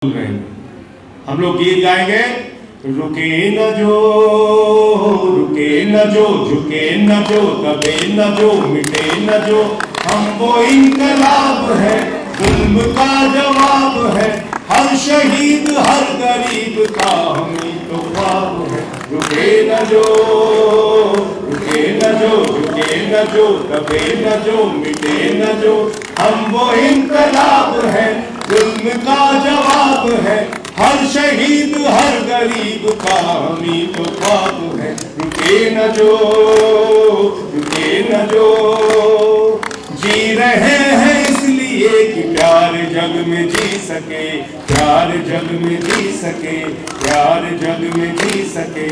हम लोग गीत गाएंगे। रुके न जो झुके न जो दबे न जो मिटे न जो, हम वो इनकलाब है, जुल्म का जवाब है, हर शहीद हर गरीब का हमी तो ख्वाब है। रुके न जो झुके न जो दबे न जो मिटे न जो, हम वो इनकलाब है, जुल्म का जवाब है, हर शहीद हर गरीब का हमी तो ख्वाब है। रुके न जो जी रहे हैं इसलिए कि प्यार जग में जी सके, प्यार जग में जी सके, प्यार जग में जी सके।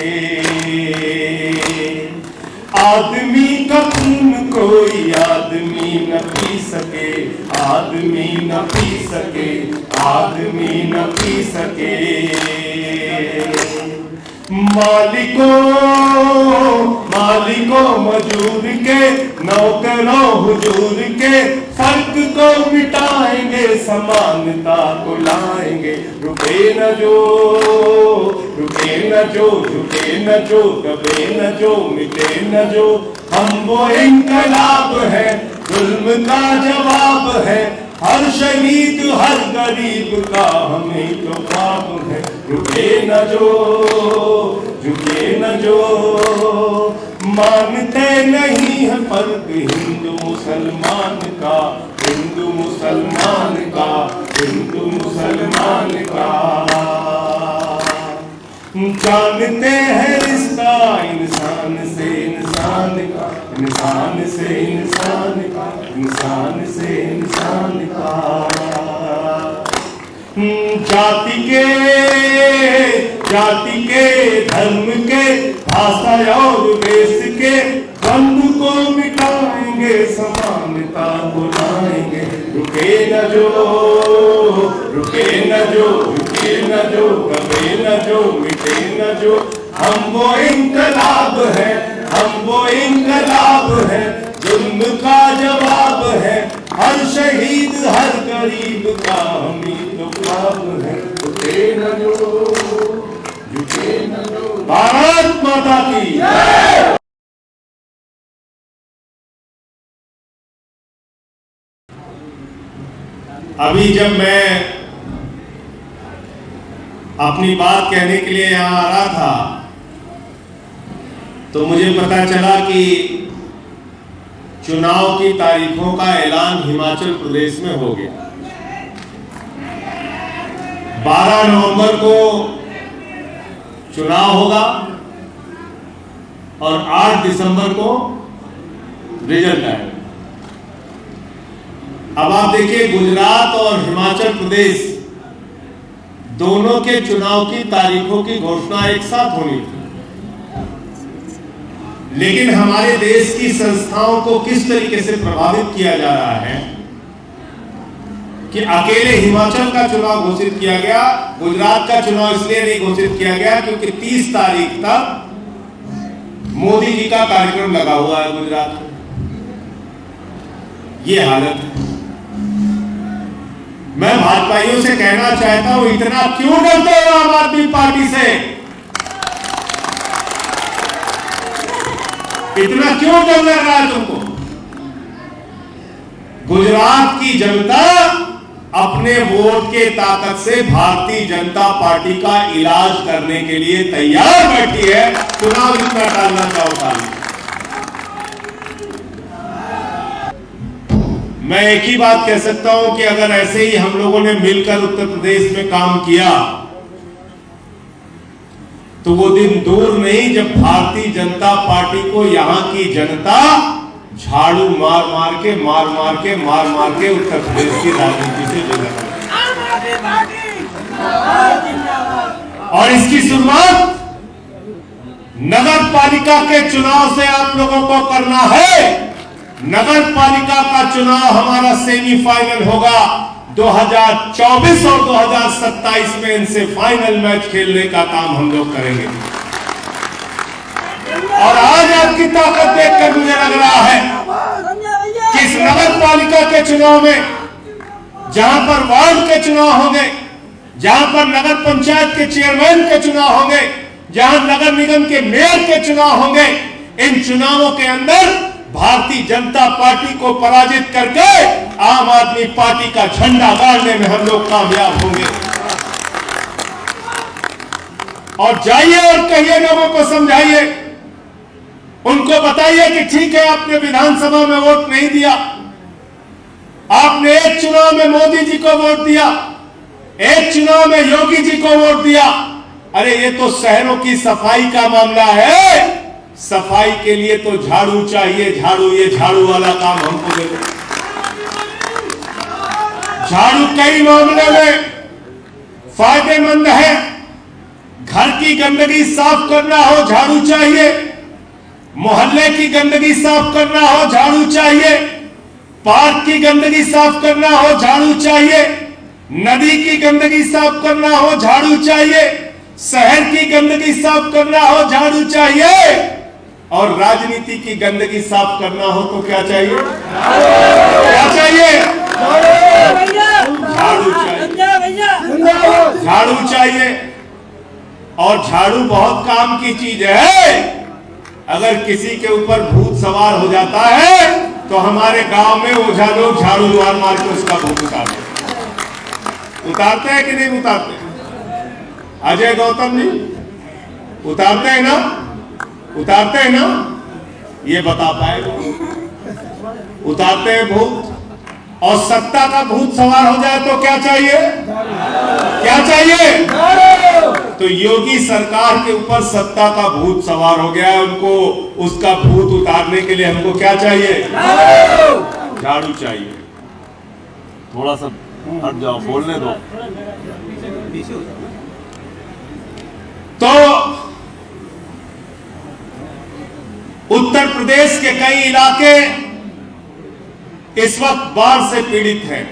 आदमी का खून कोई आदमी न पी सके, आदमी न पी सके, आदमी न पी सके। मालिकों मजूर के, नौकरों हुजूर के, फर्क को मिटाएंगे, समानता को लाएंगे। रुके न जो झुके न जो दबे न जो मिटे न जो, हम वो इनकलाब है, जुल्म का जवाब है, हर शहीद हर गरीब का हमें तो ख्वाब है। रुके न जो झुके न जो, मानते नहीं है फर्क हिंदू मुसलमान का, हिंदू मुसलमान का, हिंदू मुसलमान का। जानते हैं रिश्ता इंसान से इंसान का, इंसान से इंसान का, इंसान से इंसान का। जाति के धर्म के, भाषा और देश के, द्वंद को मिटाएंगे, समानता को लाएंगे। रुके न जो झुके न जो दबे न जो मिटे न जो, हम वो इनकलाब है, हम वो इनकलाब है, जुल्म का जवाब है, हर शहीद हर गरीब का हमी तो ख्वाब है। रुके न जो झुके न जो। भारत माता की जय। अभी जब मैं अपनी बात कहने के लिए यहाँ आ रहा था तो मुझे पता चला कि चुनाव की तारीखों का ऐलान हिमाचल प्रदेश में हो गया। 12 नवंबर को चुनाव होगा और 8 दिसंबर को रिजल्ट आएगा। अब आप देखिए, गुजरात और हिमाचल प्रदेश दोनों के चुनाव की तारीखों की घोषणा एक साथ होनी थी, लेकिन हमारे देश की संस्थाओं को किस तरीके से प्रभावित किया जा रहा है कि अकेले हिमाचल का चुनाव घोषित किया गया, गुजरात का चुनाव इसलिए नहीं घोषित किया गया क्योंकि 30 तारीख तक मोदी जी का कार्यक्रम लगा हुआ है गुजरात में। ये हालत है। मैं भाजपाइयों से कहना चाहता हूं, इतना क्यों डरते हो आम आदमी पार्टी से? इतना क्यों डर लग रहा है तुमको? गुजरात की जनता अपने वोट के ताकत से भारतीय जनता पार्टी का इलाज करने के लिए तैयार बैठी है। चुनाव इतना टालना चाहता। मैं एक ही बात कह सकता हूं कि अगर ऐसे ही हम लोगों ने मिलकर उत्तर प्रदेश में काम किया तो वो दिन दूर नहीं जब भारतीय जनता पार्टी को यहां की जनता झाड़ू मार मार के उत्तर प्रदेश की राजनीति से जुड़ा। और इसकी शुरुआत नगर पालिका के चुनाव से आप लोगों को करना है। नगर पालिका का चुनाव हमारा सेमीफाइनल होगा 2024 और 2027 में। इनसे फाइनल मैच खेलने का काम हम लोग करेंगे। और आज आपकी ताकत देखकर मुझे लग रहा है कि इस नगर पालिका के चुनाव में, जहां पर वार्ड के चुनाव होंगे, जहां पर नगर पंचायत के चेयरमैन के चुनाव होंगे, जहां नगर निगम के मेयर के चुनाव होंगे, इन चुनावों के अंदर भारतीय जनता पार्टी को पराजित करके आम आदमी पार्टी का झंडा गाड़ने में हम लोग कामयाब होंगे। और जाइए और कहिए, लोगों को समझाइए, उनको बताइए कि ठीक है, आपने विधानसभा में वोट नहीं दिया, आपने एक चुनाव में मोदी जी को वोट दिया, एक चुनाव में योगी जी को वोट दिया। अरे ये तो शहरों की सफाई का मामला है, सफाई के लिए तो झाड़ू चाहिए, झाड़ू, ये झाड़ू वाला काम हमको दे दो। झाड़ू कई मामले में फायदेमंद है। घर की गंदगी साफ करना हो, झाड़ू चाहिए। मोहल्ले की गंदगी साफ करना हो, झाड़ू चाहिए। पार्क की गंदगी साफ करना हो, झाड़ू चाहिए। नदी की गंदगी साफ करना हो, झाड़ू चाहिए। शहर की गंदगी साफ करना हो, झाड़ू चाहिए। और राजनीति की गंदगी साफ करना हो तो क्या चाहिए? क्या चाहिए? झाड़ू चाहिए, झाड़ू चाहिए। और झाड़ू बहुत काम की चीज है। अगर किसी के ऊपर भूत सवार हो जाता है तो हमारे गांव में ओझा लोग झाड़ू मार के उसका भूत उतारते हैं कि नहीं उतारते? अजय गौतम जी उतारते हैं ना? उतारते हैं ना? ये बता पाएगा? उतारते हैं भूत। और सत्ता का भूत सवार हो जाए तो क्या चाहिए? क्या चाहिए? तो योगी सरकार के ऊपर सत्ता का भूत सवार हो गया है, उनको उसका भूत उतारने के लिए हमको क्या चाहिए? झाड़ू चाहिए। थोड़ा सा हट जाओ, बोलने दो। तो उत्तर प्रदेश के कई इलाके इस वक्त बाढ़ से पीड़ित हैं।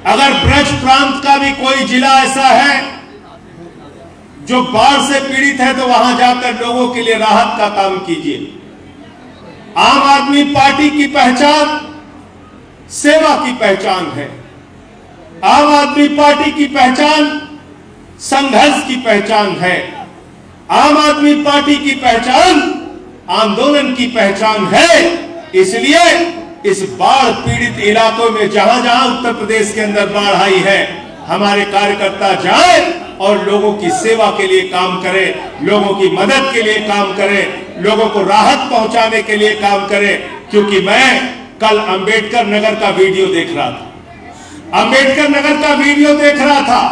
अगर ब्रज प्रांत का भी कोई जिला ऐसा है जो बाढ़ से पीड़ित है तो वहां जाकर लोगों के लिए राहत का काम कीजिए। आम आदमी पार्टी की पहचान सेवा की पहचान है। आम आदमी पार्टी की पहचान संघर्ष की पहचान है। आम आदमी पार्टी की पहचान आंदोलन की पहचान है। इसलिए इस बाढ़ पीड़ित इलाकों में जहां जहां उत्तर प्रदेश के अंदर बाढ़ आई है, हमारे कार्यकर्ता जाएं और लोगों की सेवा के लिए काम करें, लोगों की मदद के लिए काम करें, लोगों को राहत पहुंचाने के लिए काम करें। क्योंकि मैं कल अंबेडकर नगर का वीडियो देख रहा था। अंबेडकर नगर का वीडियो देख रहा था।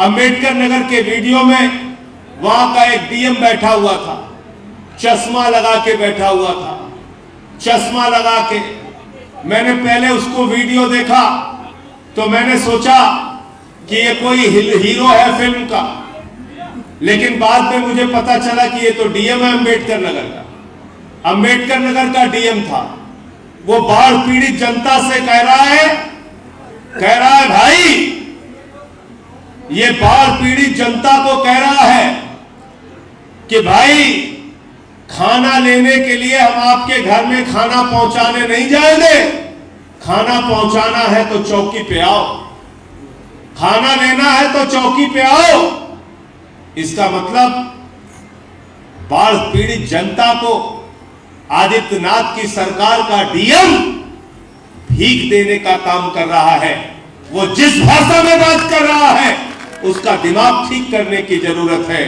अंबेडकर नगर के वीडियो में वहां का एक डीएम बैठा हुआ था, चश्मा लगा के बैठा हुआ था। चश्मा लगा के मैंने पहले उसको वीडियो देखा तो मैंने सोचा कि ये कोई हीरो है फिल्म का, लेकिन बाद में मुझे पता चला कि ये तो डीएम है अम्बेडकर नगर का। अम्बेडकर नगर का डीएम था। वो बाढ़ पीड़ित जनता से कह रहा है भाई, ये बाढ़ पीड़ित जनता को कह रहा है कि भाई खाना लेने के लिए हम आपके घर में खाना पहुंचाने नहीं जाएंगे। खाना पहुंचाना है तो चौकी पे आओ, खाना लेना है तो चौकी पे आओ। इसका मतलब बाढ़ पीड़ित जनता को आदित्यनाथ की सरकार का डीएम भीख देने का काम कर रहा है। वो जिस भाषा में बात कर रहा है उसका दिमाग ठीक करने की जरूरत है।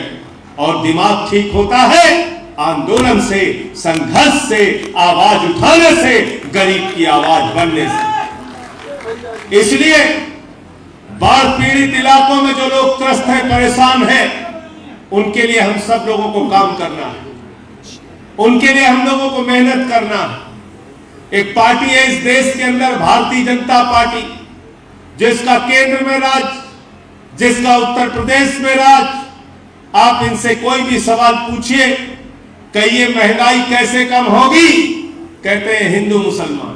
और दिमाग ठीक होता है आंदोलन से, संघर्ष से, आवाज उठाने से, गरीब की आवाज बनने से। इसलिए बाढ़ पीड़ित इलाकों में जो लोग त्रस्त हैं, परेशान हैं, उनके लिए हम सब लोगों को काम करना है। उनके लिए हम लोगों को मेहनत करना है। एक पार्टी है इस देश के अंदर, भारतीय जनता पार्टी, जिसका केंद्र में राज, जिसका उत्तर प्रदेश में राज। आप इनसे कोई भी सवाल पूछिए, कहिए महंगाई कैसे कम होगी, कहते हैं हिंदू मुसलमान।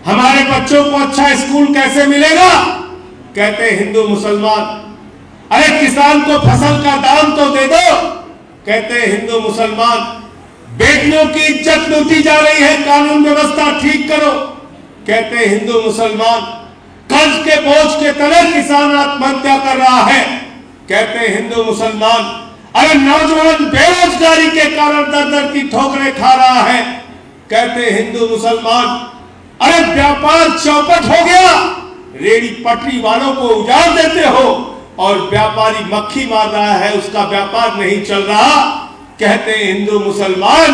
हमारे बच्चों को अच्छा स्कूल कैसे मिलेगा, कहते हैं हिंदू मुसलमान। अरे किसान को फसल का दाम तो दे दो, कहते हैं हिंदू मुसलमान। बेटियों की इज्जत लूटी जा रही है, कानून व्यवस्था ठीक करो, कहते हैं हिंदू मुसलमान। कर्ज के बोझ के तले किसान आत्महत्या कर रहा है। कहते हैं हिंदू मुसलमान, अरे नौजवान बेरोजगारी के कारण दर दर की ठोकरें खा रहा है। कहते हैं हिंदू मुसलमान, अरे व्यापार चौपट हो गया, रेडी पटरी वालों को उजाड़ देते हो और व्यापारी मक्खी मार रहा है, उसका व्यापार नहीं चल रहा। कहते हैं हिंदू मुसलमान,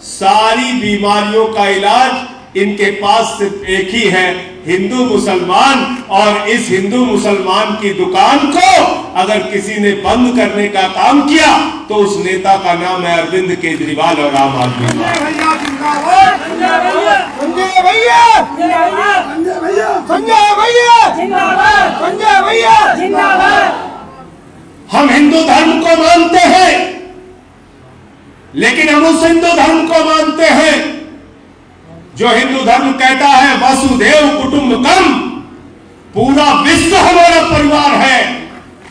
सारी बीमारियों का इलाज इनके पास सिर्फ एक ही है, हिंदू मुसलमान। और इस हिंदू मुसलमान की दुकान को अगर किसी ने बंद करने का काम किया तो उस नेता का नाम है अरविंद केजरीवाल और आम आदमी हम हिंदू धर्म को मानते हैं, लेकिन हम उस हिंदू धर्म को मानते हैं जो हिंदू धर्म कहता है वसुधैव कुटुंबकम, पूरा विश्व हमारा परिवार है।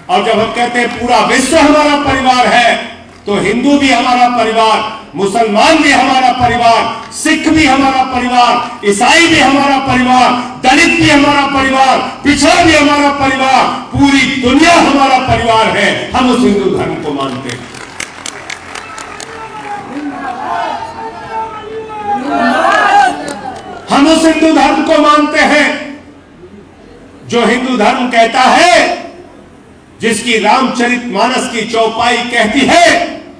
और जब हम कहते हैं पूरा विश्व हमारा परिवार है तो हिंदू भी हमारा परिवार, मुसलमान भी हमारा परिवार, सिख भी हमारा परिवार, ईसाई भी हमारा परिवार, दलित भी हमारा परिवार, पिछड़ा भी हमारा परिवार, पूरी दुनिया हमारा परिवार है। हम उस हिंदू धर्म को मानते हैं। हम उस हिंदू धर्म को मानते हैं जो हिंदू धर्म कहता है, जिसकी रामचरितमानस की चौपाई कहती है,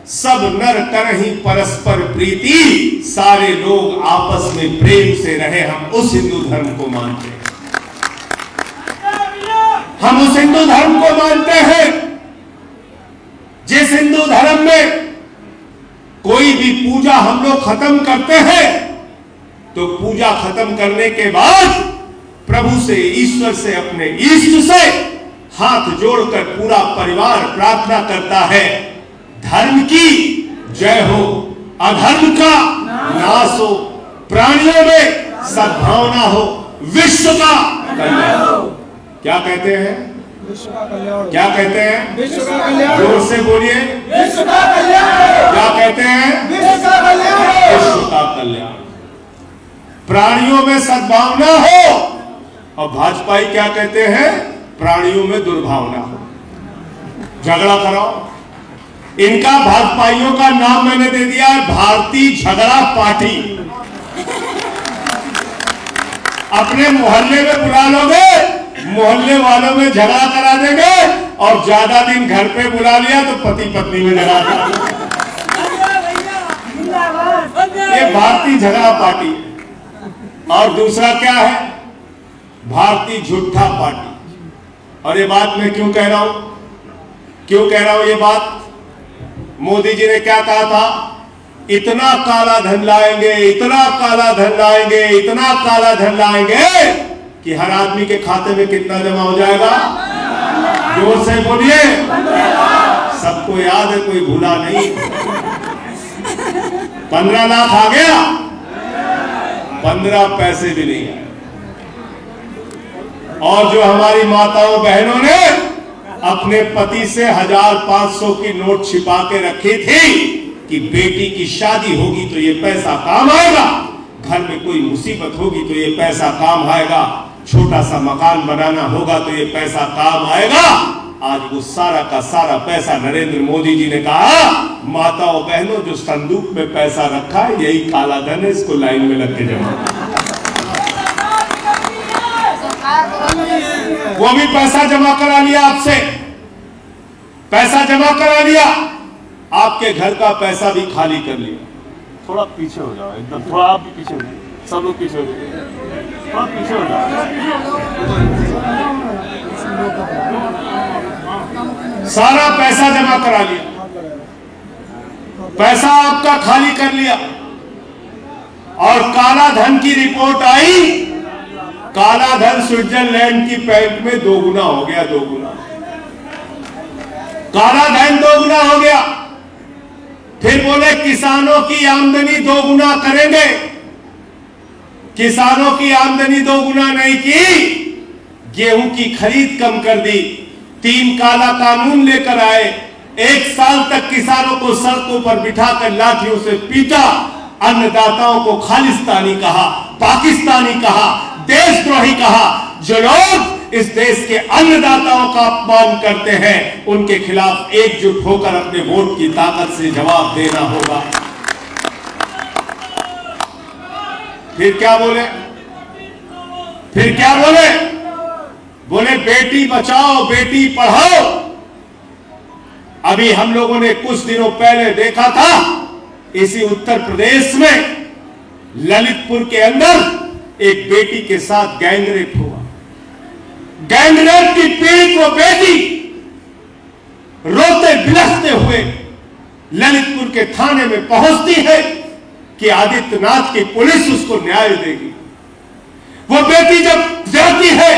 सब नर करहि परस्पर प्रीति, सारे लोग आपस में प्रेम से रहे। हम उस हिंदू धर्म को मानते हैं। हम उस हिंदू धर्म को मानते हैं जिस हिंदू धर्म में कोई भी पूजा हम लोग खत्म करते हैं तो पूजा खत्म करने के बाद प्रभु से, ईश्वर से, अपने इष्ट से हाथ जोड़कर पूरा परिवार प्रार्थना करता है, धर्म की जय हो, अधर्म का नाश हो, प्राणियों में सद्भावना हो, विश्व का कल्याण हो। क्या कहते हैं? विश्व का कल्याण। क्या कहते हैं? विश्व का कल्याण। जोर से बोलिए। विश्व का कल्याण। क्या कहते हैं? विश्व का कल्याण। विश्व का कल्याण। प्राणियों में सद्भावना हो। और भाजपाई क्या कहते हैं? प्राणियों में दुर्भावना हो। झगड़ा कराओ। इनका भाजपाइयों का नाम मैंने दे दिया है भारतीय झगड़ा पार्टी। अपने मोहल्ले में बुला लोगे, मोहल्ले वालों में झगड़ा करा देंगे, और ज्यादा दिन घर पे बुला लिया तो पति पत्नी में झगड़ा करा। ये भारतीय झगड़ा पार्टी है। और दूसरा क्या है? भारतीय झूठा पार्टी। और ये बात मैं क्यों कह रहा हूं? क्यों कह रहा हूं ये बात? मोदी जी ने क्या कहा था? इतना काला धन लाएंगे, इतना काला धन लाएंगे, इतना काला धन लाएंगे कि हर आदमी के खाते में कितना जमा हो जाएगा? जोर से बोलिए। सबको याद है, कोई भूला नहीं। 15 लाख आ गया, 15 पैसे भी नहीं आए। और जो हमारी माताओं बहनों ने अपने पति से 1500 की नोट छिपा के रखी थी कि बेटी की शादी होगी तो ये पैसा काम आएगा, घर में कोई मुसीबत होगी तो ये पैसा काम आएगा, छोटा सा मकान बनाना होगा तो ये पैसा काम आएगा। आज वो सारा का सारा पैसा नरेंद्र मोदी जी ने कहा, माताओं बहनों जो संदूक में पैसा रखा है यही काला धन है, इसको लाइन में लग के जमा। वो भी पैसा जमा करा लिया आपसे, पैसा जमा करा लिया, आपके घर का पैसा भी खाली कर लिया। थोड़ा पीछे हो जाओ, एकदम थोड़ा आप भी पीछे हो जाओ, सब लोग पीछे हो जाओ, थोड़ा पीछे हो जाओ। सारा पैसा जमा करा लिया, पैसा आपका खाली कर लिया। और काला धन की रिपोर्ट आई, काला धन स्विट्जरलैंड की बैंक में 2 गुना हो गया, 2 गुना। काला धन 2 गुना हो गया। फिर बोले किसानों की आमदनी 2 गुना करेंगे। किसानों की आमदनी 2 गुना नहीं की, गेहूं की खरीद कम कर दी, 3 काला कानून लेकर आए, 1 साल तक किसानों को सड़कों पर बिठाकर लाठियों से पीटा, अन्नदाताओं को खालिस्तानी कहा, पाकिस्तानी कहा, देशद्रोही कहा, जो लोग इस देश के अन्नदाताओं का अपमान करते हैं, उनके खिलाफ एकजुट होकर अपने वोट की ताकत से जवाब देना होगा। फिर क्या बोले? फिर क्या बोले? बोले बेटी बचाओ बेटी पढ़ाओ। अभी हम लोगों ने कुछ दिनों पहले देखा था, इसी उत्तर प्रदेश में ललितपुर के अंदर एक बेटी के साथ गैंगरेप हुआ। गैंगरेप की पीड़ित वो बेटी रोते बिलखते हुए ललितपुर के थाने में पहुंचती है कि आदित्यनाथ की पुलिस उसको न्याय देगी। वो बेटी जब जाती है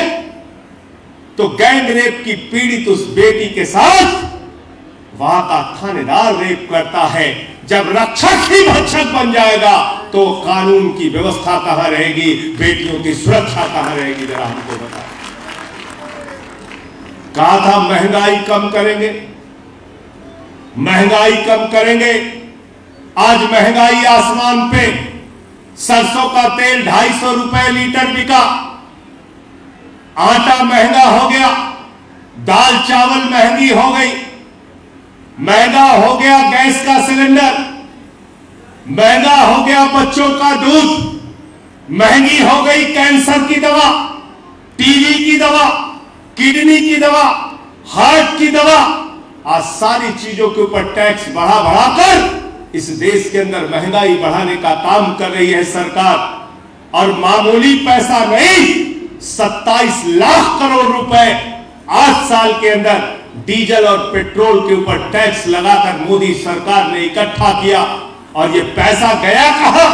तो गैंगरेप की पीड़ित उस बेटी के साथ वहां का थानेदार रेप करता है। जब रक्षक ही भक्षक बन जाएगा तो कानून की व्यवस्था कहां रहेगी, बेटियों की सुरक्षा कहां रहेगी? जरा हमको बताओ। कहा था महंगाई कम करेंगे, महंगाई कम करेंगे। आज महंगाई आसमान पे। सरसों का तेल 250 रुपए लीटर बिका, आटा महंगा हो गया, दाल चावल महंगी हो गई, महंगा हो गया गैस का सिलेंडर, महंगा हो गया बच्चों का दूध, महंगी हो गई कैंसर की दवा, टीबी की दवा, किडनी की दवा, हार्ट की दवा। आज सारी चीजों के ऊपर टैक्स बढ़ा बढ़ाकर इस देश के अंदर महंगाई बढ़ाने का काम कर रही है सरकार। और मामूली पैसा नहीं, 27 लाख करोड़ रुपए 8 साल के अंदर डीजल और पेट्रोल के ऊपर टैक्स लगाकर मोदी सरकार ने इकट्ठा किया। और ये पैसा गया कहां?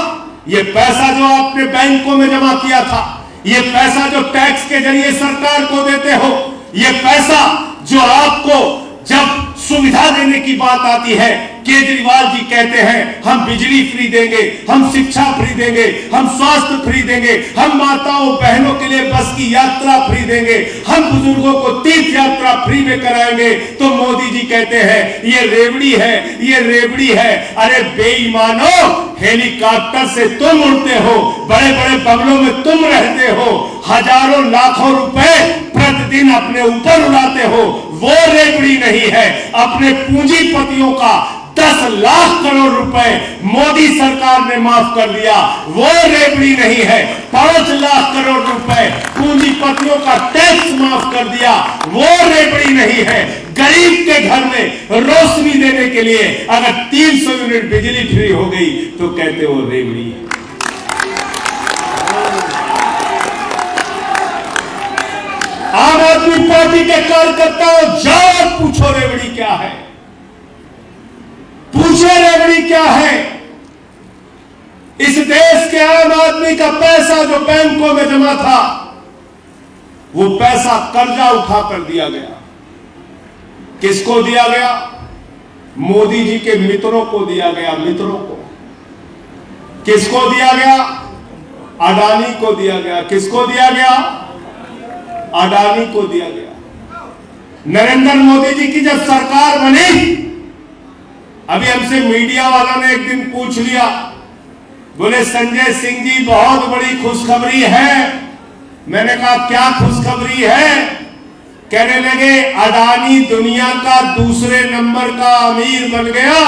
ये पैसा जो आपने बैंकों में जमा किया था, ये पैसा जो टैक्स के जरिए सरकार को देते हो, ये पैसा जो आपको जब सुविधा देने की बात आती है, केजरीवाल जी कहते हैं हम बिजली फ्री देंगे, हम शिक्षा फ्री देंगे, हम स्वास्थ्य फ्री देंगे, हम माताओं बहनों के लिए बस की यात्रा फ्री देंगे, हम बुजुर्गों को तीर्थ यात्रा फ्री में कराएंगे। तो मोदी जी कहते हैं ये रेवड़ी है, ये रेवड़ी है। अरे बेईमानो, हेलीकॉप्टर से तुम उड़ते हो, बड़े बड़े बंगलों में तुम रहते हो, हजारों लाखों रुपए प्रतिदिन अपने ऊपर उड़ाते हो, वो रेवड़ी नहीं है। अपने पूंजीपतियों का 10 लाख करोड़ रुपए मोदी सरकार ने माफ कर दिया, वो रेवड़ी नहीं है। 5 लाख करोड़ रुपए पूंजीपतियों का टैक्स माफ कर दिया, वो रेवड़ी नहीं है। गरीब के घर में रोशनी देने के लिए अगर 300 यूनिट बिजली फ्री हो गई तो कहते वो रेवड़ी है। आम आदमी पार्टी के कार्यकर्ताओं, जाओ और पूछो रेवड़ी क्या है, पूछे रेवड़ी क्या है। इस देश के आम आदमी का पैसा जो बैंकों में जमा था, वो पैसा कर्जा उठाकर दिया गया। किसको दिया गया? मोदी जी के मित्रों को दिया गया, मित्रों को। किसको दिया गया? अडानी को दिया गया। किसको दिया गया? अडानी को दिया गया। नरेंद्र मोदी जी की जब सरकार बनी, अभी हमसे मीडिया वालों ने एक दिन पूछ लिया, बोले संजय सिंह जी बहुत बड़ी खुशखबरी है। मैंने कहा क्या खुशखबरी है? कहने लगे अडानी दुनिया का दूसरे नंबर का अमीर बन गया।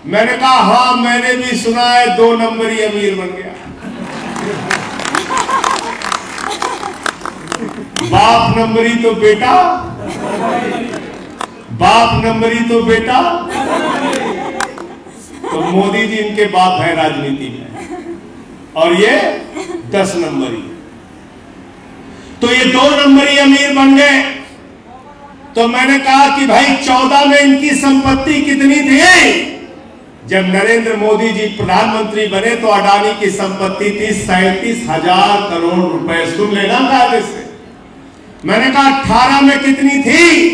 मैंने कहा हाँ, मैंने भी सुना है 2 नंबरी अमीर बन गया। बाप नंबरी तो बेटा, बाप नंबरी तो बेटा। तो मोदी जी इनके बाप है राजनीति में, और ये 10 नंबरी। तो ये 2 नंबरी अमीर बन गए। तो मैंने कहा कि भाई 14 में इनकी संपत्ति कितनी थी? जब नरेंद्र मोदी जी प्रधानमंत्री बने तो अडानी की संपत्ति थी 37,000 करोड़ रुपए। सुन लेना कायदे से। मैंने कहा 18 में कितनी थी?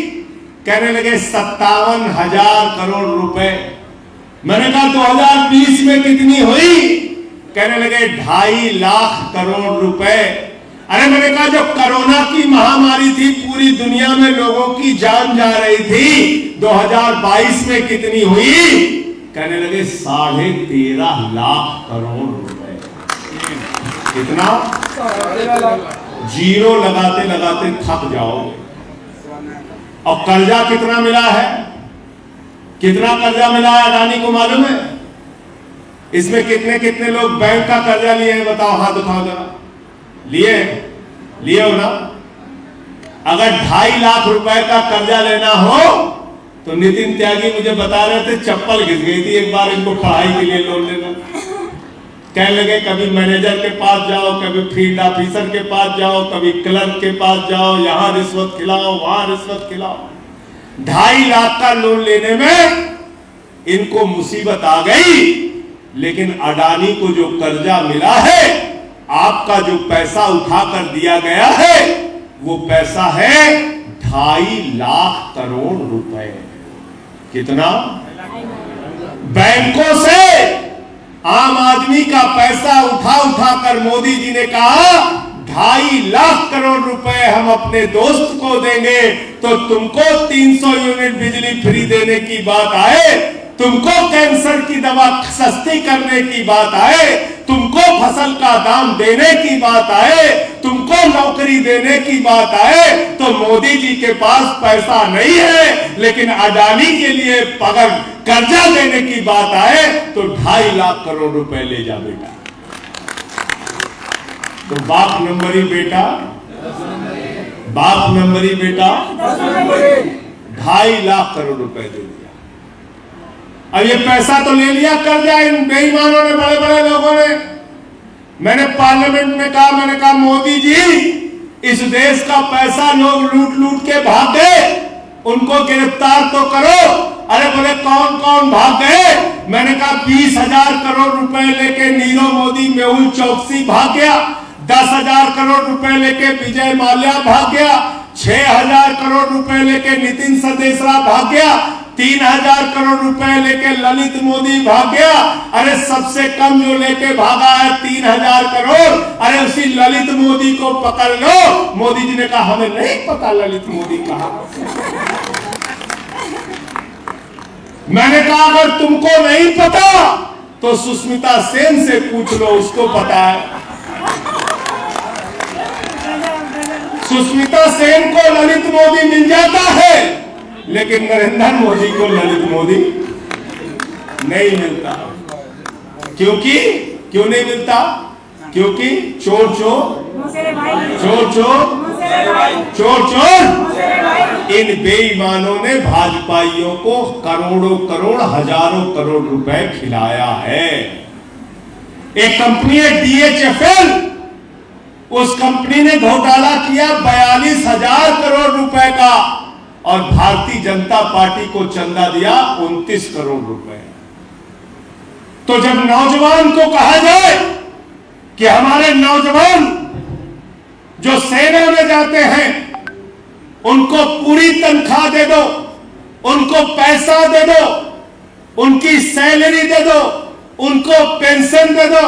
कहने लगे 57,000 करोड़ रुपए। मैंने कहा 2020 में कितनी हुई? कहने लगे 2.5 लाख करोड़ रुपए। अरे मैंने कहा जब कोरोना की महामारी थी, पूरी दुनिया में लोगों की जान जा रही थी, 2022 में कितनी हुई? कहने लगे 13.5 लाख करोड़ रुपए। कितना? जीरो लगाते लगाते थक जाओगे। और कर्जा कितना मिला है, कितना कर्जा मिला है अडानी को मालूम है? इसमें कितने कितने लोग बैंक का कर्जा लिए हैं, बताओ, हाथ उठाओ जरा। लिए हो ना? अगर 2.5 लाख रुपए का कर्जा लेना हो तो नितिन त्यागी मुझे बता रहे थे चप्पल घिस गई थी एक बार इनको पढ़ाई के लिए लोन लेना। कहने लगे कभी मैनेजर के पास जाओ, कभी फील्ड ऑफिसर के पास जाओ, कभी क्लर्क के पास जाओ, यहां रिश्वत खिलाओ, वहां रिश्वत खिलाओ। 2.5 लाख का लोन लेने में इनको मुसीबत आ गई। लेकिन अडानी को जो कर्जा मिला है, आपका जो पैसा उठाकर दिया गया है, वो पैसा है 2.5 लाख करोड़ रुपए। कितना? बैंकों से आम आदमी का पैसा उठा कर मोदी जी ने कहा 2.5 लाख करोड़ रुपए हम अपने दोस्त को देंगे। तो तुमको 300 यूनिट बिजली फ्री देने की बात आए, तुमको कैंसर की दवा सस्ती करने की बात आए, तुमको फसल का दाम देने की बात आए, तुमको नौकरी देने की बात आए, तो मोदी जी के पास पैसा नहीं है। लेकिन अडानी के लिए अगर कर्जा देने की बात आए तो 2.5 लाख करोड़ रुपए ले जा बेटा। तो बाप नंबरी बेटा, बाप नंबरी बेटा 2.5 लाख करोड़ रुपए दे दिया। अब ये पैसा तो ले लिया कर्जा इन बेईमानों ने, बड़े बड़े लोगों ने। मैंने पार्लियामेंट में कहा, मैंने कहा मोदी जी इस देश का पैसा लोग लूट लूट के भाग गए, उनको गिरफ्तार तो करो। अरे बोले कौन कौन भाग गए? मैंने कहा 20,000 करोड़ रुपए लेके नीरव मोदी, मेहुल चौकसी भाग गया। 10,000 करोड़ रुपए लेके विजय माल्या भाग गया। 6,000 करोड़ रुपए लेके नितिन सदेसरा भाग गया। 3,000 करोड़ रुपए लेके ललित मोदी भाग गया। अरे सबसे कम जो लेके भागा है 3,000 करोड़। अरे उसी ललित मोदी को पकड़ लो। मोदी जी ने कहा हमें नहीं पता ललित मोदी कहां। मैंने कहा अगर तुमको नहीं पता तो सुष्मिता सेन से पूछ लो, उसको पता है। सुष्मिता सेन को ललित मोदी मिल जाता है, लेकिन नरेंद्र मोदी को ललित मोदी नहीं मिलता। क्योंकि क्यों नहीं मिलता? क्योंकि चोर चोर चोर चोर चोर चोर इन बेईमानों ने भाजपाइयों को करोड़ों करोड़ हजारों करोड़ रुपए खिलाया है। एक कंपनी है DHFL, उस कंपनी ने घोटाला किया 42,000 करोड़ रुपए का और भारतीय जनता पार्टी को चंदा दिया 29 करोड़ रुपए। तो जब नौजवान को कहा जाए कि हमारे नौजवान जो सेना में जाते हैं उनको पूरी तनख्वाह दे दो, उनको पैसा दे दो, उनकी सैलरी दे दो, उनको पेंशन दे दो,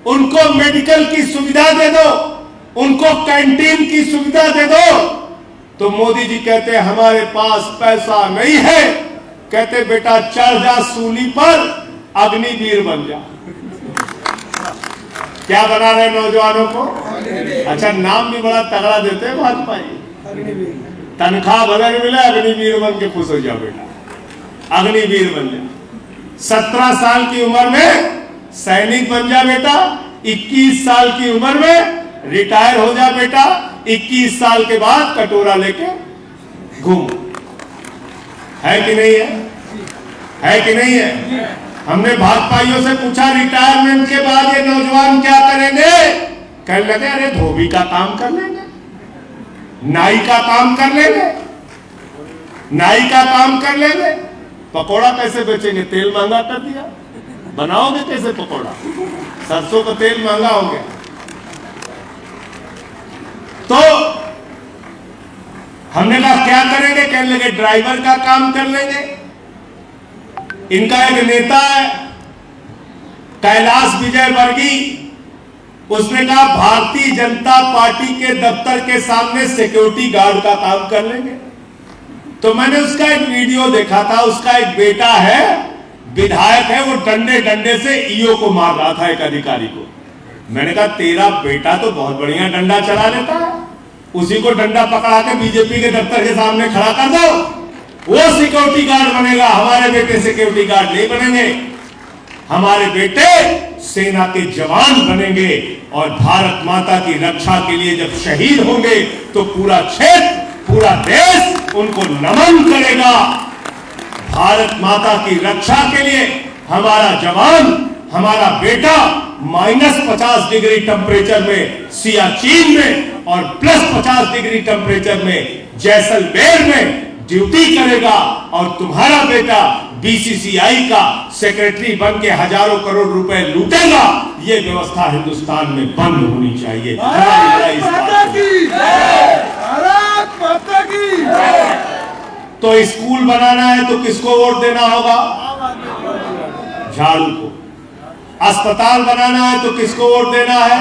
उनको मेडिकल की सुविधा दे दो, उनको कैंटीन की सुविधा दे दो, तो मोदी जी कहते हमारे पास पैसा नहीं है। कहते बेटा चढ़ जा सूली पर, अग्निवीर बन जा। क्या बना रहे नौजवानों को? अच्छा नाम भी बड़ा तगड़ा देते हैं भाजपा। तनख्वाह भले मिले, अग्निवीर बन के खुश हो जाओ बेटा, अग्निवीर बन जा। 17 साल की उम्र में सैनिक बन जा बेटा, 21 साल की उम्र में रिटायर हो जा बेटा, 21 साल के बाद कटोरा लेके घूम। है कि नहीं है? है कि नहीं है? हमने भाजपाइयों से पूछा रिटायरमेंट के बाद ये नौजवान क्या करेंगे? कहने लगे अरे धोबी का काम कर लेंगे, नाई का काम कर लेंगे, नाई का काम कर लेंगे। पकोड़ा कैसे बेचेंगे? तेल महंगा कर दिया, बनाओगे कैसे पकोड़ा? सरसों का तेल महंगा हो गया। तो हमने कहा क्या करेंगे? कहने लगे ड्राइवर का काम कर लेंगे। इनका एक नेता है कैलाश विजयवर्गीय, उसने कहा भारतीय जनता पार्टी के दफ्तर के सामने सिक्योरिटी गार्ड का काम कर लेंगे। तो मैंने उसका एक वीडियो देखा था, उसका एक बेटा है, विधायक है, वो डंडे डंडे से ईओ को मार रहा था, एक अधिकारी को। मैंने कहा तेरा बेटा तो बहुत बढ़िया डंडा चला लेता है, उसी को डंडा पकड़ा के बीजेपी के दफ्तर के सामने खड़ा कर दो, वो सिक्योरिटी गार्ड बनेगा। हमारे बेटे सिक्योरिटी गार्ड नहीं बनेंगे, हमारे बेटे सेना के जवान बनेंगे और भारत माता की रक्षा के लिए जब शहीद होंगे तो पूरा क्षेत्र, पूरा देश उनको नमन करेगा। भारत माता की रक्षा के लिए हमारा जवान, हमारा बेटा -50 डिग्री टेम्परेचर में सियाचिन में और +50 डिग्री टेम्परेचर में जैसलमेर में ड्यूटी करेगा और तुम्हारा बेटा बीसीसीआई का सेक्रेटरी बन के हजारों करोड़ रुपए लूटेगा। ये व्यवस्था हिंदुस्तान में बंद होनी चाहिए। तो स्कूल बनाना है तो किसको वोट देना होगा? झाड़ू को। अस्पताल बनाना है तो किसको वोट देना है?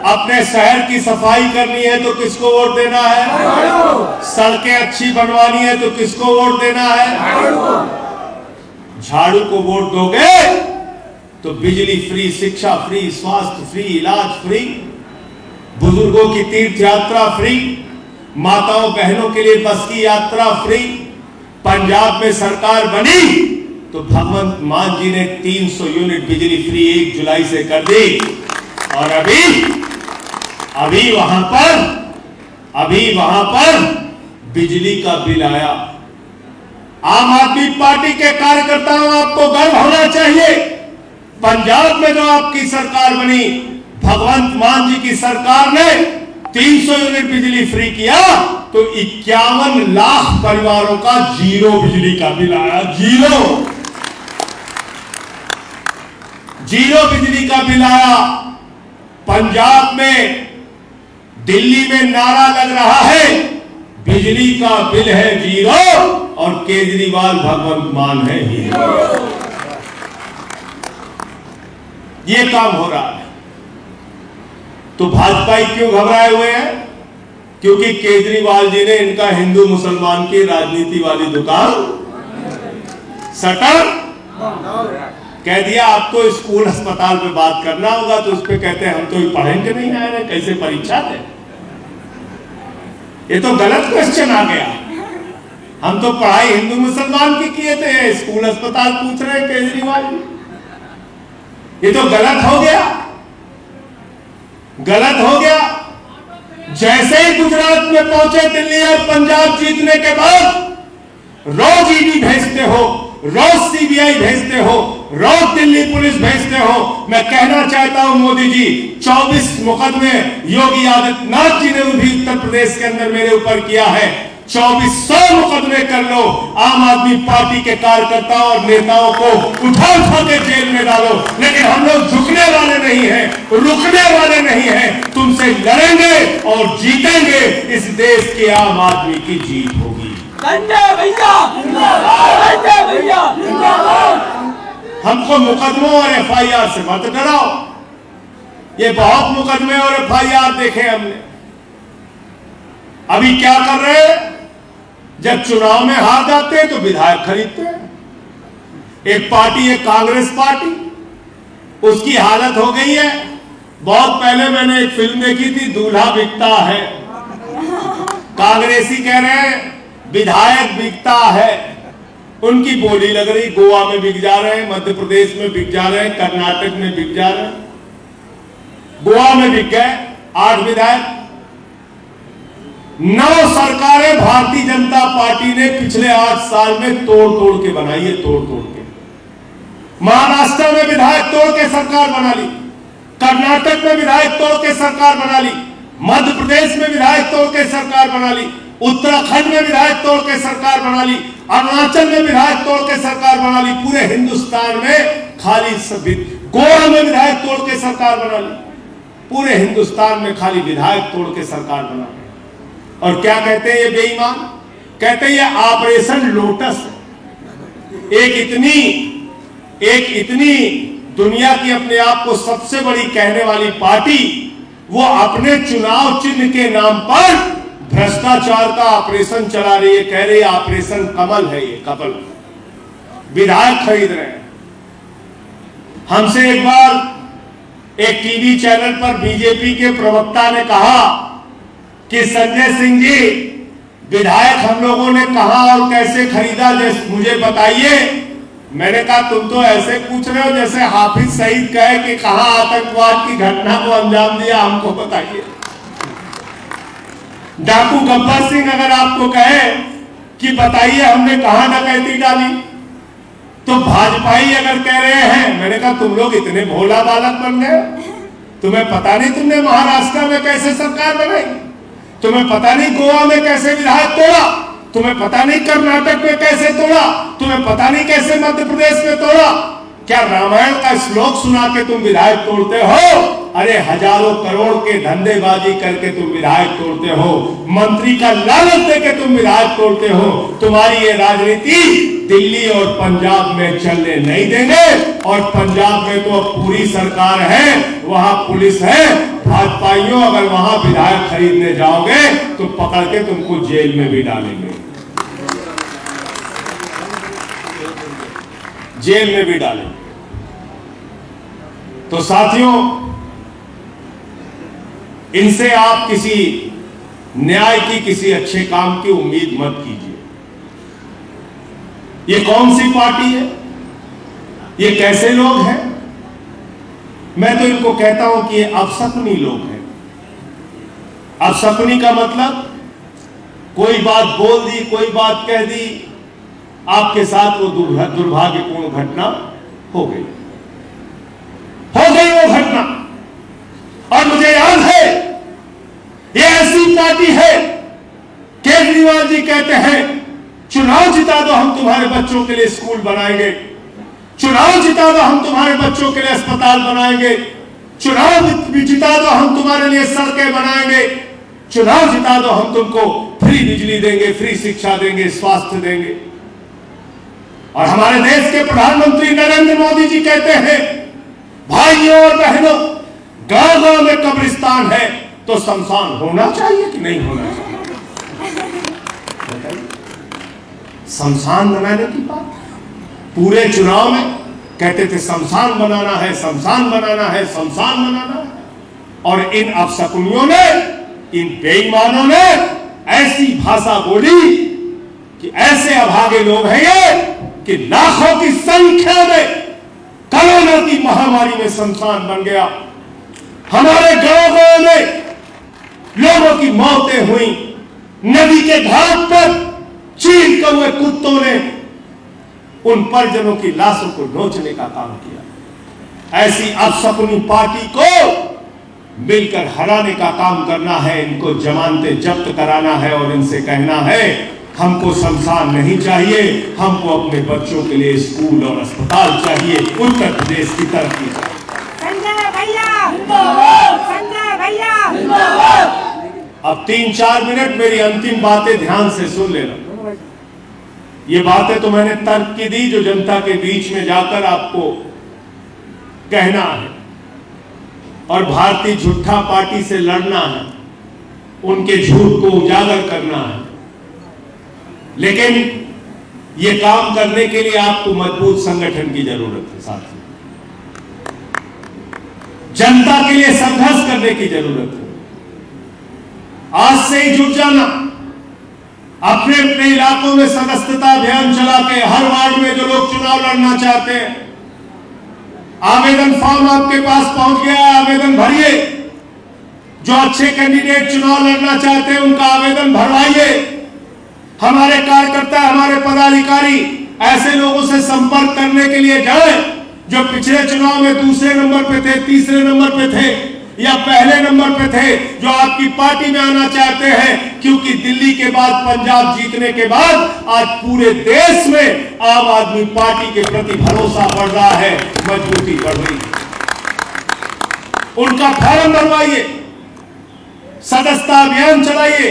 अपने शहर की सफाई करनी है तो किसको वोट देना है? सड़कें अच्छी बनवानी है तो किसको वोट देना है? झाड़ू को वोट दोगे तो बिजली फ्री, शिक्षा फ्री, स्वास्थ्य फ्री, इलाज फ्री, बुजुर्गों की तीर्थ यात्रा फ्री, माताओं बहनों के लिए बस की यात्रा फ्री। पंजाब में सरकार बनी तो भगवंत मान जी ने 300 यूनिट बिजली फ्री 1 जुलाई से कर दी और अभी वहां पर बिजली का बिल आया। आम आदमी पार्टी के कार्यकर्ताओं, आपको गर्व होना चाहिए। पंजाब में जो आपकी सरकार बनी, भगवंत मान जी की सरकार ने 300 यूनिट बिजली फ्री किया तो 51 लाख परिवारों का 0 बिजली का बिल आया। 0 बिजली का बिल आया। पंजाब में, दिल्ली में नारा लग रहा है बिजली का बिल है 0 और केजरीवाल भगवंत मान है हीरो। ये काम हो रहा है। तो भाजपा क्यों घबराए हुए हैं? क्योंकि केजरीवाल जी ने इनका हिंदू मुसलमान की राजनीति वाली दुकान शटर कह दिया। आपको स्कूल अस्पताल पे बात करना होगा तो उस पे कहते हैं हम तो पढ़ेंगे नहीं आए रहे, कैसे परीक्षा दे। ये तो गलत क्वेश्चन आ गया। हम तो पढ़ाई हिंदू मुसलमान की किए थे, स्कूल अस्पताल पूछ रहे हैं केजरीवाल जी। ये तो गलत हो गया, गलत हो गया। जैसे ही गुजरात में पहुंचे दिल्ली और पंजाब जीतने के बाद रोज ईडी भेजते हो, रोज सीबीआई भेजते हो, रोज दिल्ली पुलिस भेजते हो। मैं कहना चाहता हूं मोदी जी, 24 मुकदमे योगी आदित्यनाथ जी ने भी उत्तर प्रदेश के अंदर मेरे ऊपर किया है। 2400 मुकदमे कर लो, आम आदमी पार्टी के कार्यकर्ताओं और नेताओं को उठा उठा के जेल में डालो, लेकिन हम लोग झुकने वाले नहीं हैं, रुकने वाले नहीं हैं। तुमसे लड़ेंगे और जीतेंगे। इस देश के आम आदमी की जीत होगी। हमको मुकदमों और एफआईआर से मत डराओ। ये बहुत मुकदमे और एफआईआर देखे हमने। अभी क्या कर रहे हैं? जब चुनाव में हार जाते हैं तो विधायक खरीदते हैं। एक पार्टी है कांग्रेस पार्टी, उसकी हालत हो गई है। बहुत पहले मैंने एक फिल्म देखी थी, दूल्हा बिकता है। कांग्रेसी कह रहे हैं विधायक बिकता है। उनकी बोली लग रही, गोवा में बिक जा रहे हैं, मध्य प्रदेश में बिक जा रहे हैं, कर्नाटक में बिक जा रहे हैं। गोवा में बिक गए 8 विधायक। 9 सरकारें भारतीय जनता पार्टी ने पिछले 8 साल में तोड़ तोड़ के बनाई है, तोड़ तोड़ के। महाराष्ट्र में विधायक तोड़ के सरकार बना ली, कर्नाटक में विधायक तोड़ के सरकार बना ली, मध्य प्रदेश में विधायक तोड़ के सरकार बना ली, उत्तराखंड में विधायक तोड़ के सरकार बना ली, अरुणाचल में विधायक तोड़ के सरकार बना ली। पूरे हिंदुस्तान में खाली गोवा में विधायक तोड़ के सरकार बना ली। पूरे हिंदुस्तान में खाली विधायक तोड़ के सरकार बना ली। और क्या कहते हैं ये बेईमान? कहते हैं ये ऑपरेशन लोटस है। एक इतनी दुनिया की अपने आप को सबसे बड़ी कहने वाली पार्टी, वो अपने चुनाव चिन्ह के नाम पर भ्रष्टाचार का ऑपरेशन चला रही है। कह रही है ऑपरेशन कमल है, ये कमल। विधायक खरीद रहे हैं। हमसे एक बार एक टीवी चैनल पर बीजेपी के प्रवक्ता ने कहा कि संजय सिंह जी, विधायक हम लोगों ने कहा और कैसे खरीदा, जैसे मुझे बताइए। मैंने कहा तुम तो ऐसे पूछ रहे हो जैसे हाफिज सईद कहे कि कहां आतंकवाद की घटना को अंजाम दिया, हमको बताइए। डाकू गब्बर सिंह अगर आपको कहे कि बताइए हमने कहां डकैती डाली, तो भाजपाई अगर कह रहे हैं, मैंने कहा तुम लोग इतने भोला बालक बन गए, तुम्हें पता नहीं तुमने महाराष्ट्र में कैसे सरकार बनाई, तुम्हें पता नहीं गोवा में कैसे विधायक तोड़ा, तुम्हें पता नहीं कर्नाटक में कैसे तोड़ा, तुम्हें पता नहीं कैसे मध्य प्रदेश में तोड़ा। क्या रामायण का श्लोक सुना के तुम विधायक तोड़ते हो? अरे हजारों करोड़ के धंधेबाजी करके तुम विधायक तोड़ते हो, मंत्री का लालच देके तुम विधायक तोड़ते हो। तुम्हारी ये राजनीति दिल्ली और पंजाब में चलने नहीं देंगे। और पंजाब में तो अब पूरी सरकार है, वहां पुलिस है। भाजपाइयों अगर वहां विधायक खरीदने जाओगे तो पकड़ के तुमको जेल में भी डालेंगे, जेल में भी डालेंगे। तो साथियों, इनसे आप किसी न्याय की, किसी अच्छे काम की उम्मीद मत कीजिए। ये कौन सी पार्टी है? ये कैसे लोग हैं? मैं तो इनको कहता हूं कि ये अपशकुनी लोग हैं। अपशकुनी का मतलब कोई बात बोल दी, कोई बात कह दी, आपके साथ वो दुर्भाग्यपूर्ण घटना हो गई वो घटना। और मुझे याद है, ये ऐसी पार्टी है, केजरीवाल जी कहते हैं चुनाव जिता दो हम तुम्हारे बच्चों के लिए स्कूल बनाएंगे, चुनाव जिता दो हम तुम्हारे बच्चों के लिए अस्पताल बनाएंगे, चुनाव जिता दो हम तुम्हारे लिए सड़कें बनाएंगे, चुनाव जिता दो हम तुमको फ्री बिजली देंगे, फ्री शिक्षा देंगे, स्वास्थ्य देंगे। और हमारे देश के प्रधानमंत्री नरेंद्र मोदी जी कहते हैं भाइयों और बहनों, गांव गांव में कब्रिस्तान है तो शमशान होना चाहिए कि नहीं होना चाहिए? शमशान बनाने की बात पूरे चुनाव में कहते थे, शमशान बनाना है, शमशान बनाना है, शमशान बनाना है। और इन अपशकुनियों ने, इन बेईमानों ने ऐसी भाषा बोली कि ऐसे अभागे लोग हैं ये कि लाखों की संख्या में कोरोना की महामारी में शमशान बन गया। हमारे गांव में लोगों की मौतें हुई, नदी के घाट पर चील कौए कुत्तों ने उन परिजनों की लाशों को नोचने का काम किया। ऐसी अपशकुनी पार्टी को मिलकर हराने का काम करना है, इनको जमानतें जब्त कराना है और इनसे कहना है हमको शमशान नहीं चाहिए, हमको अपने बच्चों के लिए स्कूल और अस्पताल चाहिए। उत्तर प्रदेश की तरक्की चाहिए। संजय भैया जिंदाबाद, संजय भैया जिंदाबाद। अब 3-4 मिनट मेरी अंतिम बातें ध्यान से सुन लेना। ये बातें तो मैंने तर्क की दी जो जनता के बीच में जाकर आपको कहना है, और भारतीय झूठा पार्टी से लड़ना है, उनके झूठ को उजागर करना है। लेकिन ये काम करने के लिए आपको मजबूत संगठन की जरूरत है, साथियों। जनता के लिए संघर्ष करने की जरूरत है। आज से ही जुट जाना, अपने अपने इलाकों में सदस्यता अभियान चला के हर वार्ड में जो लोग चुनाव लड़ना चाहते हैं, आवेदन फॉर्म आपके पास पहुंच गया है, आवेदन भरिए। जो अच्छे कैंडिडेट चुनाव लड़ना चाहते हैं उनका आवेदन भरवाइए। हमारे कार्यकर्ता, हमारे पदाधिकारी ऐसे लोगों से संपर्क करने के लिए जाएं जो पिछले चुनाव में दूसरे नंबर पे थे, तीसरे नंबर पे थे या पहले नंबर पे थे, जो आपकी पार्टी में आना चाहते हैं। क्योंकि दिल्ली के बाद, पंजाब जीतने के बाद आज पूरे देश में आम आदमी पार्टी के प्रति भरोसा बढ़ रहा है, मजबूती बढ़ रही है। उनका फॉर्म भरवाइए, सदस्यता अभियान चलाइए,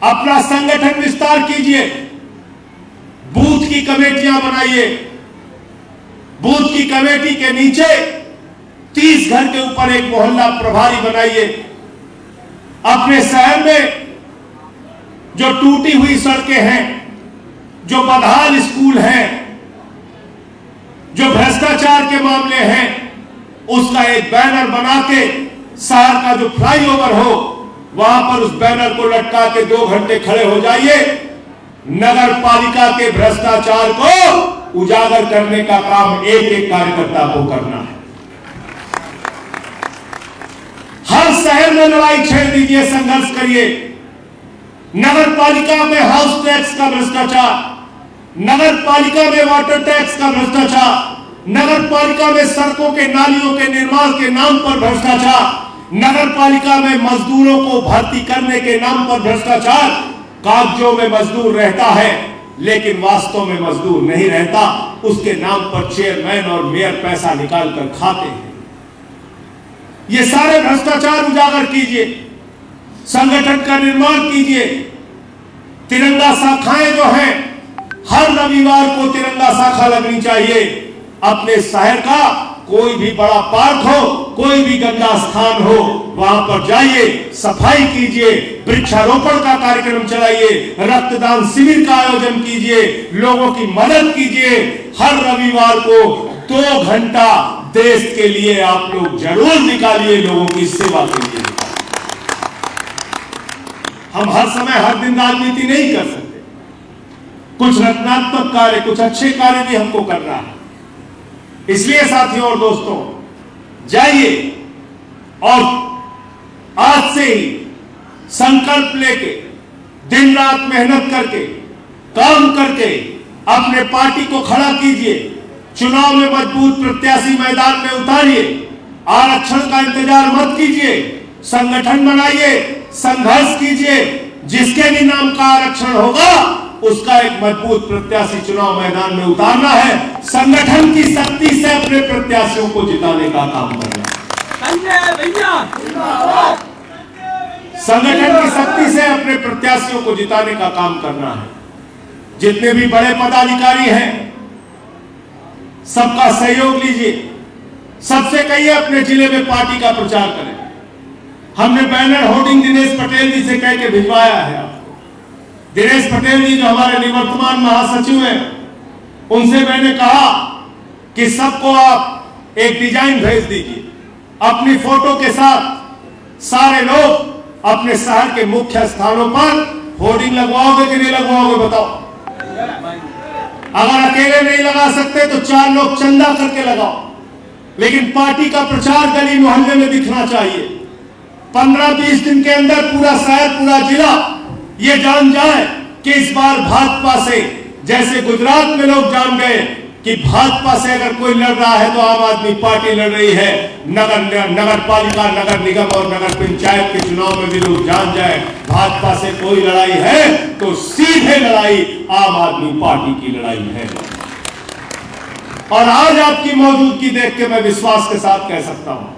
अपना संगठन विस्तार कीजिए, बूथ की कमेटियां बनाइए। बूथ की कमेटी के नीचे 30 घर के ऊपर एक मोहल्ला प्रभारी बनाइए। अपने शहर में जो टूटी हुई सड़कें हैं, जो बदहाल स्कूल हैं, जो भ्रष्टाचार के मामले हैं, उसका एक बैनर बना के शहर का जो फ्लाईओवर हो वहां पर उस बैनर को लटका के 2 घंटे खड़े हो जाइए। नगर पालिका के भ्रष्टाचार को उजागर करने का काम एक एक कार्यकर्ता को करना है। हर शहर में लड़ाई छेड़ दीजिए, संघर्ष करिए। नगर पालिका में हाउस टैक्स का भ्रष्टाचार, नगर पालिका में वाटर टैक्स का भ्रष्टाचार, नगर पालिका में सड़कों के नालियों के निर्माण के नाम पर भ्रष्टाचार, नगर पालिका में मजदूरों को भर्ती करने के नाम पर भ्रष्टाचार। कागजों में मजदूर रहता है लेकिन वास्तव में मजदूर नहीं रहता, उसके नाम पर चेयरमैन और मेयर पैसा निकाल कर खाते हैं। ये सारे भ्रष्टाचार उजागर कीजिए, संगठन का निर्माण कीजिए। तिरंगा शाखाएं जो हैं, हर रविवार को तिरंगा शाखा लगनी चाहिए। अपने शहर का कोई भी बड़ा पार्क हो, कोई भी गंगा स्थान हो, वहां पर जाइए, सफाई कीजिए, वृक्षारोपण का कार्यक्रम चलाइए, रक्तदान शिविर का आयोजन कीजिए, लोगों की मदद कीजिए। हर रविवार को 2 घंटा देश के लिए आप लोग जरूर निकालिए, लोगों की सेवा के लिए। हम हर समय हर दिन राजनीति नहीं कर सकते, कुछ रचनात्मक कार्य, कुछ अच्छे कार्य भी हमको करना है। इसलिए साथियों और दोस्तों, जाइए और आज से ही संकल्प लेके, दिन रात मेहनत करके, काम करके अपने पार्टी को खड़ा कीजिए। चुनाव में मजबूत प्रत्याशी मैदान में उतारिए। आरक्षण का इंतजार मत कीजिए, संगठन बनाइए, संघर्ष कीजिए। जिसके भी नाम का आरक्षण होगा उसका एक मजबूत प्रत्याशी चुनाव मैदान में उतारना है। संगठन की शक्ति से अपने प्रत्याशियों को जिताने का काम करना है। संगठन की शक्ति से अपने प्रत्याशियों को जिताने का काम करना है। जितने भी बड़े पदाधिकारी हैं, सबका सहयोग लीजिए। सबसे कहिए अपने जिले में पार्टी का प्रचार करें। हमने बैनर होर्डिंग दिनेश पटेल जी से कह के भिजवाया है आपको। दिनेश पटेल जी जो हमारे निवर्तमान महासचिव हैं, उनसे मैंने कहा कि सबको आप एक डिजाइन भेज दीजिए अपनी फोटो के साथ। सारे लोग अपने शहर के मुख्य स्थानों पर होर्डिंग लगवाओगे कि नहीं लगवाओगे बताओ? अगर अकेले नहीं लगा सकते तो 4 लोग चंदा करके लगाओ, लेकिन पार्टी का प्रचार गली मोहल्ले में दिखना चाहिए। 15-20 दिन के अंदर पूरा शहर, पूरा जिला ये जान जाए कि इस बार भाजपा से, जैसे गुजरात में लोग जान गए कि भाजपा से अगर कोई लड़ रहा है तो आम आदमी पार्टी लड़ रही है। नगर पालिका, नगर निगम और नगर पंचायत के चुनाव में भी लोग जान जाए भाजपा से कोई लड़ाई है तो सीधे लड़ाई आम आदमी पार्टी की लड़ाई है। और आज आपकी मौजूदगी देख के मैं विश्वास के साथ कह सकता हूं,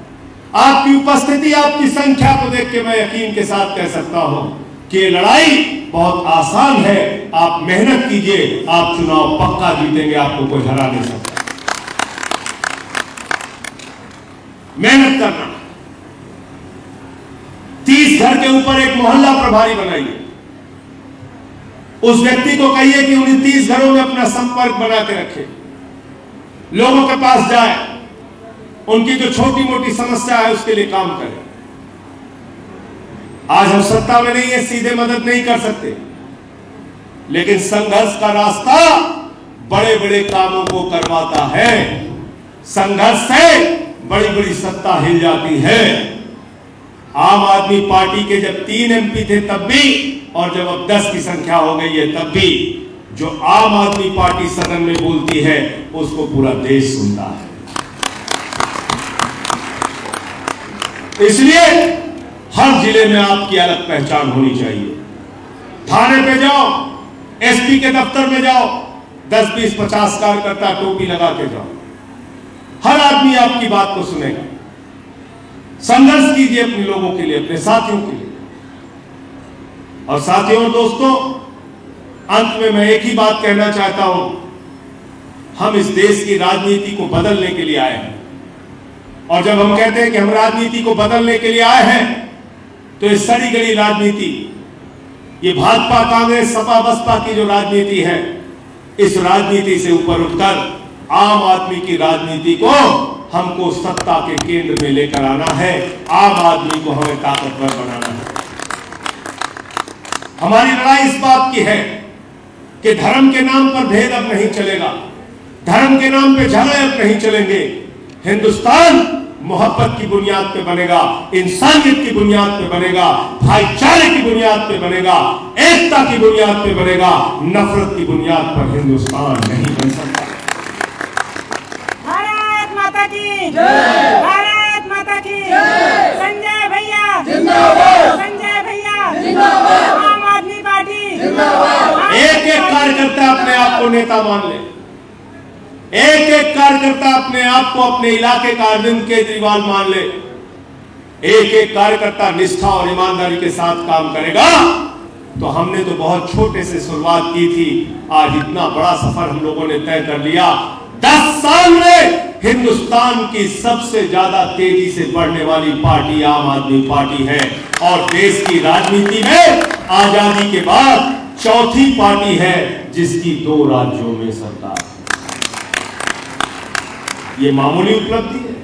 आपकी उपस्थिति, आपकी संख्या को देख के मैं यकीन के साथ कह सकता हूं कि ये लड़ाई बहुत आसान है। आप मेहनत कीजिए, आप चुनाव पक्का जीतेंगे, आपको कोई हरा नहीं सकता। मेहनत करना। 30 घर के ऊपर एक मोहल्ला प्रभारी बनाइए। उस व्यक्ति को कहिए कि उन्हें 30 घरों में अपना संपर्क बना के रखे, लोगों के पास जाए, उनकी जो छोटी मोटी समस्या है उसके लिए काम करें। आज हम सत्ता में नहीं है, सीधे मदद नहीं कर सकते, लेकिन संघर्ष का रास्ता बड़े बड़े कामों को करवाता है। संघर्ष से बड़ी बड़ी सत्ता हिल जाती है। आम आदमी पार्टी के जब 3 MP थे तब भी, और जब अब 10 की संख्या हो गई है तब भी, जो आम आदमी पार्टी सदन में बोलती है उसको पूरा देश सुनता है। इसलिए हर जिले में आपकी अलग पहचान होनी चाहिए। थाने पे जाओ, SP के दफ्तर में जाओ, 10, 20, 50 कार्यकर्ता टोपी लगा के जाओ, हर आदमी आपकी बात को सुनेगा। संघर्ष कीजिए अपने लोगों के लिए, अपने साथियों के लिए। और साथियों और दोस्तों, अंत में मैं एक ही बात कहना चाहता हूं, हम इस देश की राजनीति को बदलने के लिए आए हैं। और जब हम कहते हैं कि हम राजनीति को बदलने के लिए आए हैं, तो ये सड़ी गली राजनीति, ये भाजपा, कांग्रेस, सपा, बसपा की जो राजनीति है, इस राजनीति से ऊपर उठकर आम आदमी की राजनीति को हमको सत्ता के केंद्र में लेकर आना है, आम आदमी को हमें ताकतवर बनाना है। हमारी लड़ाई इस बात की है कि धर्म के नाम पर भेद अब नहीं चलेगा, धर्म के नाम पे झगड़े अब नहीं चलेंगे। हिंदुस्तान मोहब्बत की बुनियाद पे बनेगा, इंसानियत की बुनियाद पे बनेगा, भाईचारे की बुनियाद पे बनेगा, एकता की बुनियाद पे बनेगा। नफरत की बुनियाद पर हिंदुस्तान नहीं बन सकता। भारत माता की जय, भारत माता की जय। संजय भैया जिंदाबाद, संजय भैया जिंदाबाद, आम आदमी पार्टी जिंदाबाद। एक एक कार्यकर्ता अपने आप को नेता मान ले, एक एक कार्यकर्ता अपने आप को अपने इलाके का अरविंद केजरीवाल मान ले, एक एक कार्यकर्ता निष्ठा और ईमानदारी के साथ काम करेगा तो हमने तो बहुत छोटे से शुरुआत की थी, आज इतना बड़ा सफर हम लोगों ने तय कर लिया। 10 साल में हिंदुस्तान की सबसे ज्यादा तेजी से बढ़ने वाली पार्टी आम आदमी पार्टी है और देश की राजनीति में आजादी के बाद चौथी पार्टी है जिसकी 2 राज्यों में सरकार। ये मामूली उपलब्धि है,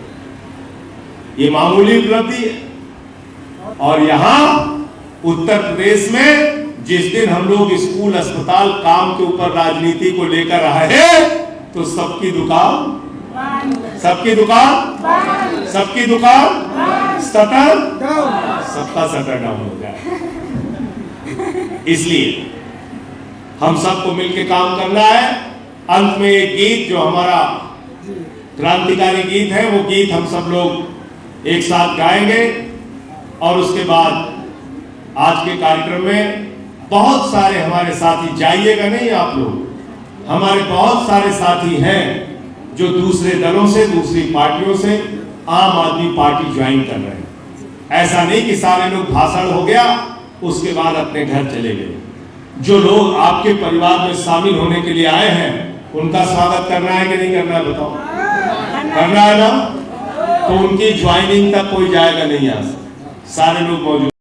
ये मामूली उपलब्धि है। और यहां उत्तर प्रदेश में जिस दिन हम लोग स्कूल अस्पताल काम के ऊपर राजनीति को लेकर आए हैं तो सबकी दुकान सबकी दुकान शटर, सबका शटर डाउन हो जाए। इसलिए हम सबको मिलकर काम करना है। अंत में एक गीत जो हमारा क्रांतिकारी गीत है, वो गीत हम सब लोग एक साथ गाएंगे और उसके बाद आज के कार्यक्रम में बहुत सारे हमारे साथी, जाइएगा नहीं आप लोग, हमारे बहुत सारे साथी हैं जो दूसरे दलों से, दूसरी पार्टियों से आम आदमी पार्टी ज्वाइन कर रहे हैं। ऐसा नहीं कि सारे लोग भाषण हो गया उसके बाद अपने घर चले गए। जो लोग आपके परिवार में शामिल होने के लिए आए हैं उनका स्वागत करना है कि नहीं करना है, बताओ? करना है ना? तो उनकी ज्वाइनिंग तक कोई जाएगा नहीं, यहाँ से सारे लोग मौजूद।